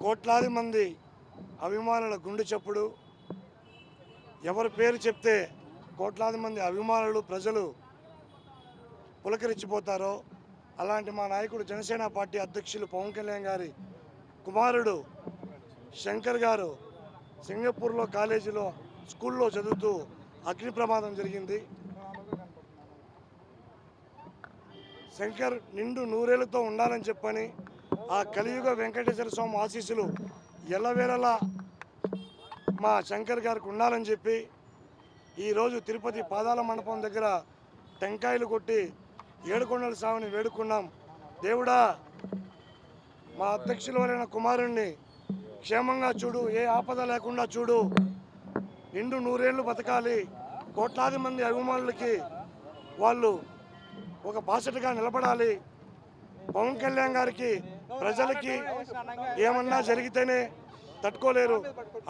కోట్లాది మంది అభిమానుల గుండె చప్పుడు, ఎవరి పేరు చెప్తే కోట్లాది మంది అభిమానులు ప్రజలు పులకరించిపోతారో అలాంటి మా నాయకుడు జనసేన పార్టీ అధ్యక్షులు పవన్ కళ్యాణ్ గారి కుమారుడు శంకర్ గారు సింగపూర్లో కాలేజీలో స్కూల్లో చదువుతూ అగ్ని ప్రమాదం జరిగింది. శంకర్ నిండు నూరేళ్లతో ఉండాలని చెప్పని ఆ కలియుగ వెంకటేశ్వర స్వామి ఆశీస్సులు ఎల్లవేళలా మా శంకర్ గారికి ఉండాలని చెప్పి ఈరోజు తిరుపతి పాదాల మండపం దగ్గర టెంకాయలు కొట్టి ఏడుకొండల స్వామిని వేడుకున్నాం. దేవుడా, మా అధ్యక్షుల వారైన కుమారుణ్ణి క్షేమంగా చూడు, ఏ ఆపద లేకుండా చూడు, నిండు నూరేళ్లు బతకాలి, కోట్లాది మంది అభిమానులకి వాళ్ళు ఒక బాసటగా నిలబడాలి. పవన్ కళ్యాణ్ గారికి ప్రజలకి ఏమన్నా జరిగితేనే తట్టుకోలేరు.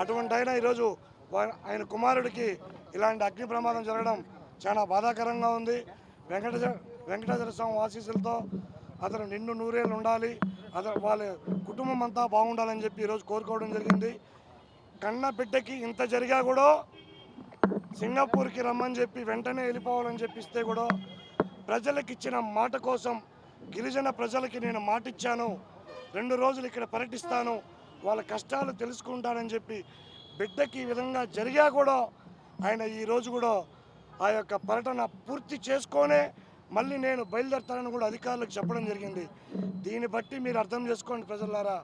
అటువంటి ఆయన ఈరోజు ఆయన కుమారుడికి ఇలాంటి అగ్ని ప్రమాదం జరగడం చాలా బాధాకరంగా ఉంది. వెంకటేశ్వర స్వామి ఆశీస్సులతో అతను నిండు నూరేళ్ళు ఉండాలి, వాళ్ళ కుటుంబం అంతా బాగుండాలని చెప్పి ఈరోజు కోరుకోవడం జరిగింది. కన్న బిడ్డకి ఇంత జరిగా కూడా సింగపూర్కి రమ్మని చెప్పి వెంటనే వెళ్ళిపోవాలని చెప్పిస్తే కూడా ప్రజలకు ఇచ్చిన మాట కోసం, గిరిజన ప్రజలకి నేను మాటిచ్చాను, 2 రోజులు ఇక్కడ పర్యటిస్తాను, వాళ్ళ కష్టాలు తెలుసుకుంటానని చెప్పి బిడ్డకి ఈ విధంగా జరిగా కూడా ఆయన ఈరోజు కూడా ఆ యొక్క పర్యటన పూర్తి చేసుకొనే మళ్ళీ నేను బయలుదేరుతానని కూడా అధికారులకు చెప్పడం జరిగింది. దీన్ని బట్టి మీరు అర్థం చేసుకోండి ప్రజలారా,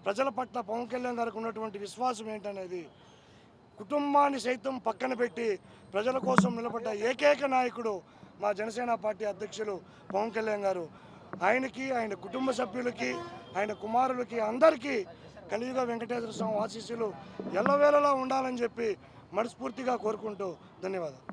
ప్రజల పట్ల పవన్ కళ్యాణ్ గారికి ఉన్నటువంటి విశ్వాసం ఏంటనేది. కుటుంబాన్ని సైతం పక్కన పెట్టి ప్రజల కోసం నిలబడ్డ ఏకైక నాయకుడు మా జనసేన పార్టీ అధ్యక్షులు పవన్ కళ్యాణ్ గారు. ఆయనకి, ఆయన కుటుంబ సభ్యులకి, ఆయన కుమారులకి అందరికీ కలియుగ వెంకటేశ్వర స్వామి ఆశీస్సులు ఎల్లవేళలా ఉండాలని చెప్పి మనస్ఫూర్తిగా కోరుకుంటూ ధన్యవాదాలు.